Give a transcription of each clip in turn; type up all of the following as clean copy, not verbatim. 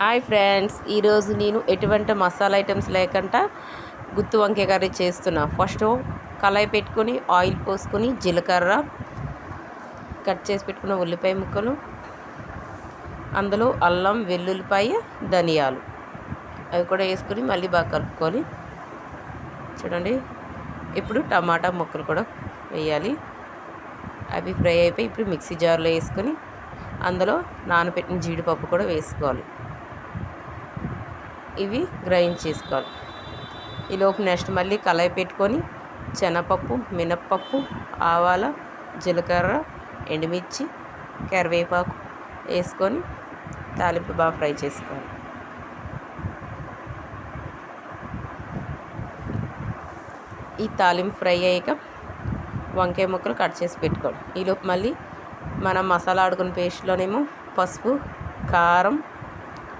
Hi friends, ఈరోజు నేను ఎటువంటి మసాలా ఐటమ్స్ లేకుండా గుత్తి వంకాయ కర్రీ చేస్తున్నా. ఫస్ట్ కళాయి పెట్టుకొని ఆయిల్ పోసుకొని జీలకర్ర, కట్ చేసి పెట్టుకున్న ఉల్లిపాయ ముక్కలు, అందులో అల్లం, వెల్లుల్లిపాయ, ధనియాలు అవి కూడా వేసుకొని మళ్ళీ బాగా కలుపుకోవాలి. చూడండి, ఇప్పుడు టమాటా ముక్కలు కూడా వేయాలి. అవి ఫ్రై అయిపోయి ఇప్పుడు మిక్సీ జార్లో వేసుకొని అందులో నానబెట్టిన జీడిపప్పు కూడా వేసుకోవాలి. ఇవి గ్రైండ్ చేసుకోవాలి. ఈలోపు నెక్స్ట్ మళ్ళీ కళాయి పెట్టుకొని శనగపప్పు, మినప్పప్పు, ఆవాల, జీలకర్ర, ఎండుమిర్చి, కరివేపాకు వేసుకొని తాలింపు బాగా ఫ్రై చేసుకోవాలి. ఈ తాలింపు ఫ్రై అయ్యాక వంకాయ ముక్కలు కట్ చేసి పెట్టుకోవాలి. ఈలోపు మళ్ళీ మనం మసాలా ఆడుకున్న పేస్ట్లోనేమో పసుపు, కారం,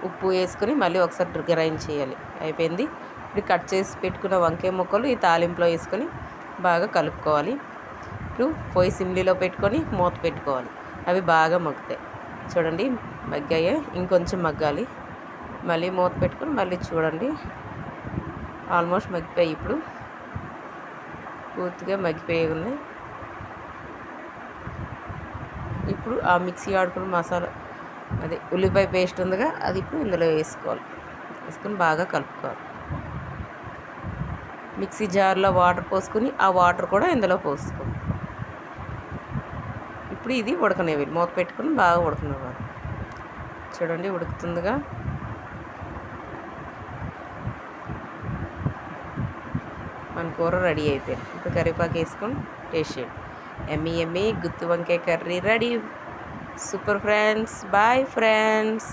ఉప్పు వేసుకొని మళ్ళీ ఒకసారి గ్రైండ్ చేయాలి. అయిపోయింది. ఇప్పుడు కట్ చేసి పెట్టుకున్న వంకాయ ముక్కలు ఈ తాలింపులో వేసుకొని బాగా కలుపుకోవాలి. ఇప్పుడు పొయ్యి సిమ్లీలో పెట్టుకొని మూత పెట్టుకోవాలి. అవి బాగా మగ్గుతాయి. చూడండి, మగ్గాయి. ఇంకొంచెం మగ్గాలి. మళ్ళీ మూత పెట్టుకొని మళ్ళీ చూడండి, ఆల్మోస్ట్ మగ్గిపోయాయి. ఇప్పుడు పూర్తిగా మగ్గిపోయి ఉన్నాయి. ఇప్పుడు ఆ మిక్సీ ఆడుకున్న మసాలా, అదే ఉల్లిపాయ పేస్ట్ ఉందిగా, అది ఇప్పుడు ఇందులో వేసుకోవాలి. వేసుకొని బాగా కలుపుకోవాలి. మిక్సీ జార్లో వాటర్ పోసుకొని ఆ వాటర్ కూడా ఇందులో పోసుకోవాలి. ఇప్పుడు ఇది ఉడకనివ్వాలి. మూత పెట్టుకుని బాగా ఉడకనివ్వాలి. చూడండి, ఉడుకుతుందిగా. మన కూర రెడీ అయిపోయింది. ఇప్పుడు కరివేపాకు వేసుకొని టేస్ట్ చేయండి. ఎమ్మీ ఎమ్మీ గుత్తి వంకాయ curry ready. Super friends. Boy friends.